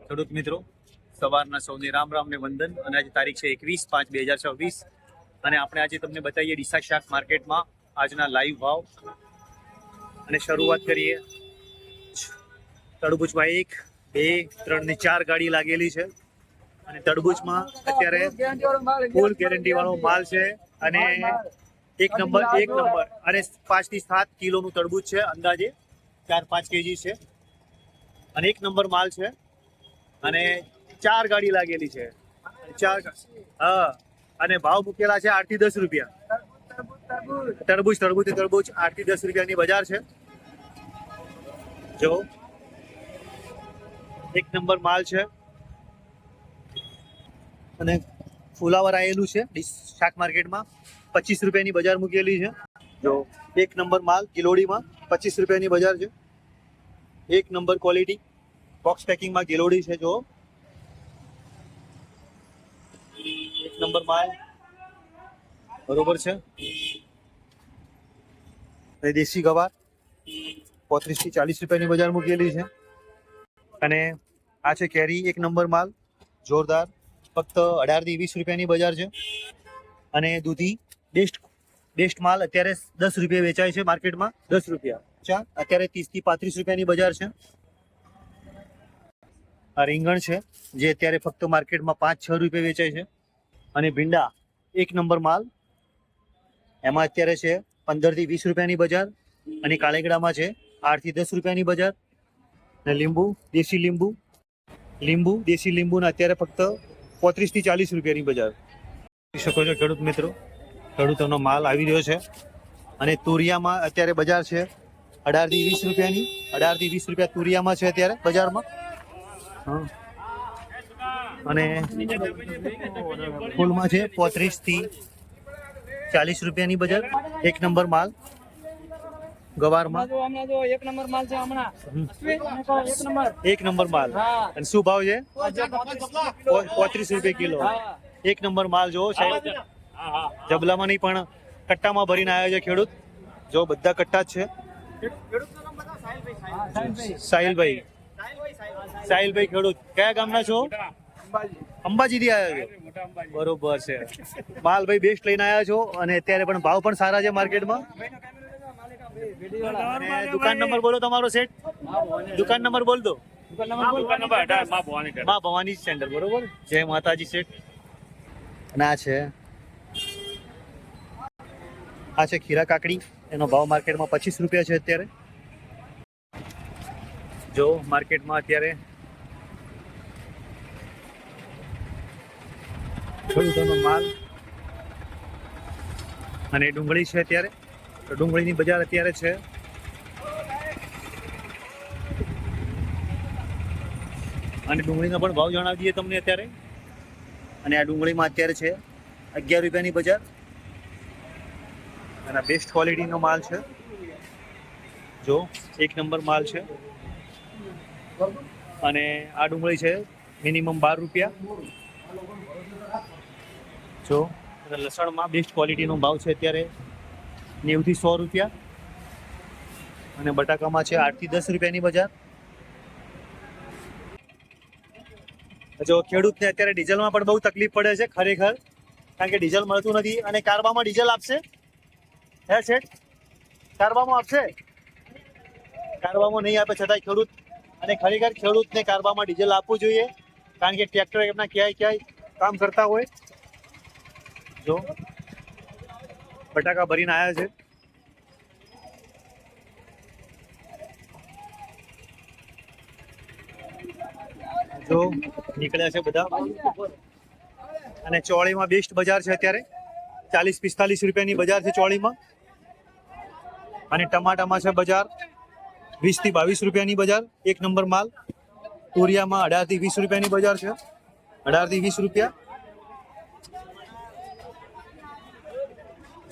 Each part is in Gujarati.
ખેડૂત મિત્રો, સવારના સૌને રામ રામ ને વંદન. અને આજે તારીખ છે 21/5/2026 અને આપણે આજે તમને બતાવીએ ડીસા શાક માર્કેટમાં આજના લાઈવ ભાવ. અને શરૂઆત કરીએ. તરબૂચમાં 1, 2, 3 ને 4 ગાડી લાગેલી છે અને તરબૂચમાં અત્યારે ફૂલ ગેરંટી વાળો માલ છે અને એક નંબર અને 5 થી 7 કિલોનું તરબૂચ છે. અંદાજે 4-5 કેજી છે અને એક નંબર માલ છે અને 4 ગાડી લાગેલી છે. અને ભાવ મૂકેલા છે 8 થી 10 રૂપિયા. તરબૂચ 8 થી 10 રૂપિયાની બજાર છે. જો એક નંબર માલ છે અને ફુલાવર આવેલું છે શાક માર્કેટમાં 25 રૂપિયાની બજાર મૂકેલી છે. જો એક નંબર માલ ગિલોડીમાં 25 રૂપિયાની બજાર છે. એક નંબર ક્વોલિટી બોક્સ પેકિંગમાં ગિલોડી છે. જો એક નંબર માલ બરોબર છે. દેશી ગવાર 35 થી 40 રૂપિયાની બજાર મૂકેલી છે અને આ છે કેરી એક નંબર માલ જોરદાર, ફક્ત 18 થી 20 રૂપિયાની બજાર છે. અને દૂધી બેસ્ટ માલ અત્યારે 10 રૂપિયા વેચાય છે માર્કેટમાં. 10 રૂપિયા અત્યારે 30 થી 35 રૂપિયાની બજાર છે. આ રીંગણ છે જે અત્યારે ફક્ત માર્કેટમાં 5-6 રૂપિયા વેચાય છે. અને ભીંડા એક નંબર માલ, એમાં અત્યારે છે 15 થી 20 રૂપિયાની બજાર અને કાળેગડામાં છે 8 થી 10 રૂપિયાની બજાર. અને લીંબુ દેશી લીંબુને અત્યારે ફક્ત 35 થી 40 રૂપિયાની બજાર. જોઈ શકો છો ખેડૂત મિત્રો, ખેડૂતોનો માલ આવી રહ્યો છે. અને તુરિયામાં અત્યારે બજાર છે 18 થી 20 રૂપિયાની. 18 થી 20 રૂપિયા તુરિયામાં છે અત્યારે બજારમાં. અને ફૂલમાં છે 35 થી 40 રૂપિયાની બજાર. એક નંબર માલ ગવારમાં એક નંબર માલ. અને શું ભાવ છે? 35 રૂપિયા કિલો. એક નંબર માલ જો સાહેબ, જબલામાં નહીં પણ કટ્ટામાં ભરીને આવ્યો છે ખેડૂત. જો બધા કટ્ટા જ છે. સાહિલભાઈ ખેડૂત કયા ગામના છો? અંબાજીથી આવ્યા છો? બરોબર છે. માલ ભાઈ બેસ્ટ લઈને આવ્યા છો અને અત્યારે પણ ભાવ પણ સારા છે માર્કેટમાં. દુકાન નંબર બોલો તમારો સેટ. દુકાન નંબર બોલ દો. મા ભવાની સેન્ટર. બરોબર. જય માતાજી સેટ. અને આ છે ખીરા કાકડી. એનો ભાવ માર્કેટમાં 25 રૂપિયા છે અત્યારે. જો માર્કેટમાં અત્યારે ખેડૂતોનો માલ. અને ડુંગળી છે અત્યારે. તો ડુંગળીની બજાર અત્યારે છે અને ડુંગળીનો પણ ભાવ જણાવી દઈએ તમને અત્યારે. અને આ ડુંગળીમાં અત્યારે છે 11 રૂપિયાની બજાર અને બેસ્ટ ક્વોલિટીનો માલ છે. જો એક નંબર માલ છે. અને આ ડુંગળી છે મિનિમમ 12 રૂપિયા. જો લસણમાં બેસ્ટ ક્વોલિટીનો ભાવ છે અત્યારે 90 થી 100 રૂપિયા. અને બટાકામાં છે 8 થી 10 રૂપિયાની બજાર. જો ખેડૂતને અત્યારે ડીઝલમાં પણ બહુ તકલીફ પડે છે ખરેખર, કારણ કે ડીઝલ મળતું નથી. અને કારબામાં ડીઝલ આપશે? હે શેઠ, કારબામાં આપશે? કારબામાં નહીં આપે છતાંય ખેડૂત, અને ખરેખર ખેડૂતને કારબામાં ડીઝલ આપવું જોઈએ, કારણ કે ટ્રેક્ટર એમના ક્યાંય કામ કરતા હોય. જો બટાકા ભરીને આવ્યા છે. જો નીકળ્યા છે બધા. અને ચોળીમાં બેસ્ટ બજાર છે અત્યારે 40-45 રૂપિયાની બજાર છે ચોળીમાં. અને ટમાટામાં છે બજાર 20 થી 22 રૂપિયાની બજાર. એક નંબર માલ. તુરિયામાં 18 થી 20 રૂપિયાની બજાર છે. 18 થી 20 રૂપિયા.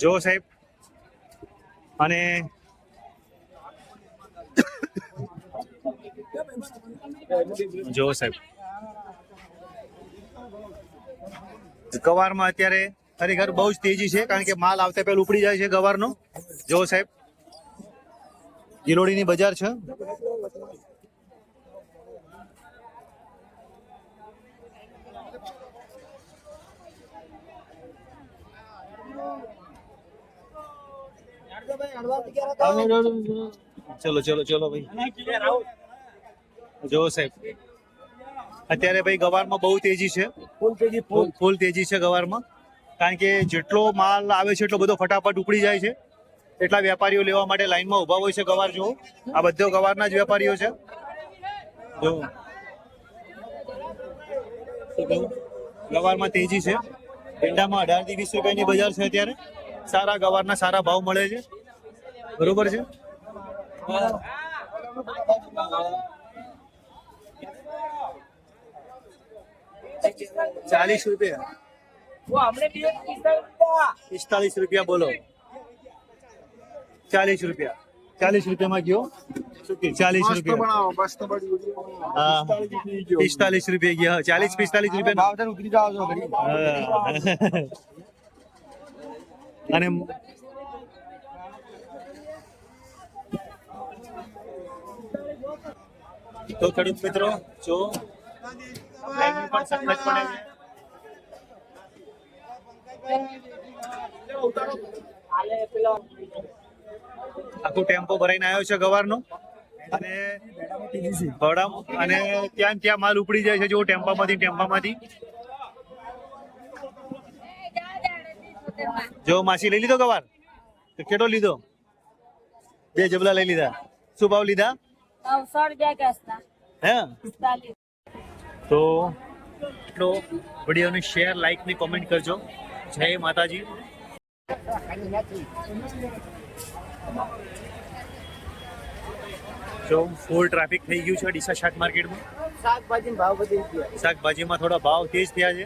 જો સાહેબ, અને જો સાહેબ ગવારમાં અત્યારે ખરેખર બહુ જ તેજી છે, કારણ કે માલ આવતા પહેલા ઉપડી જાય છે ગવારનો. જો સાહેબ ગિલોડીની બજાર છે. ચલો ચલો ચલો ભાઈ જો સાહેબ અત્યારે ભાઈ ગવારમાં બહુ તેજી છે, ફૂલ તેજી છે ગવારમાં, કારણ કે જેટલો માલ આવે છે એટલો બધો ફટાફટ ઉપડી જાય છે, એટલા વેપારીઓ લેવા માટે લાઈનમાં ઉભા હોય છે ગવાર. જો આ બધો ગવારના જ વેપારીઓ છે. જો ગવારમાં તેજી છે. ભીંડામાં 18 થી 20 રૂપિયાની બજાર છે અત્યારે. સારા ગવારના સારા ભાવ મળે છે, બરોબર છે. ₹40 ₹45 બોલો. 40 રૂપિયા 40 રૂપિયામાં ગયો. 40 રૂપિયા હા 45 રૂપિયા ગયા. 40-45 રૂપિયા અને તો ખેડૂત મિત્રો જો ગરમી પણ સખત પડે છે. આખો ટેમ્પો ભરાઈને આવ્યો છે ગવારનો અને ત્યાં માલ ઉપડી જાય છે. જો ટેમ્પામાંથી જો માસી લઈ લીધો ગવાર કેટલો લીધો? 2 જબલા લઈ લીધા. શું ભાવ લીધા? 100 હે? તો એટલો વિડીયોને શેર, લાઈક ને કોમેન્ટ કરજો. જય માતાજી. જો ફૂલ ટ્રાફિક થઈ ગયું છે ડીસા શાક માર્કેટમાં. શાકભાજીમાં થોડા ભાવ તેજ થયા છે.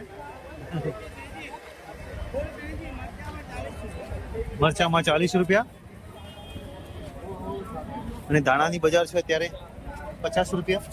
મરચામાં 40 રૂપિયા અને ધાણાની બજાર છે અત્યારે 50 રૂપિયા.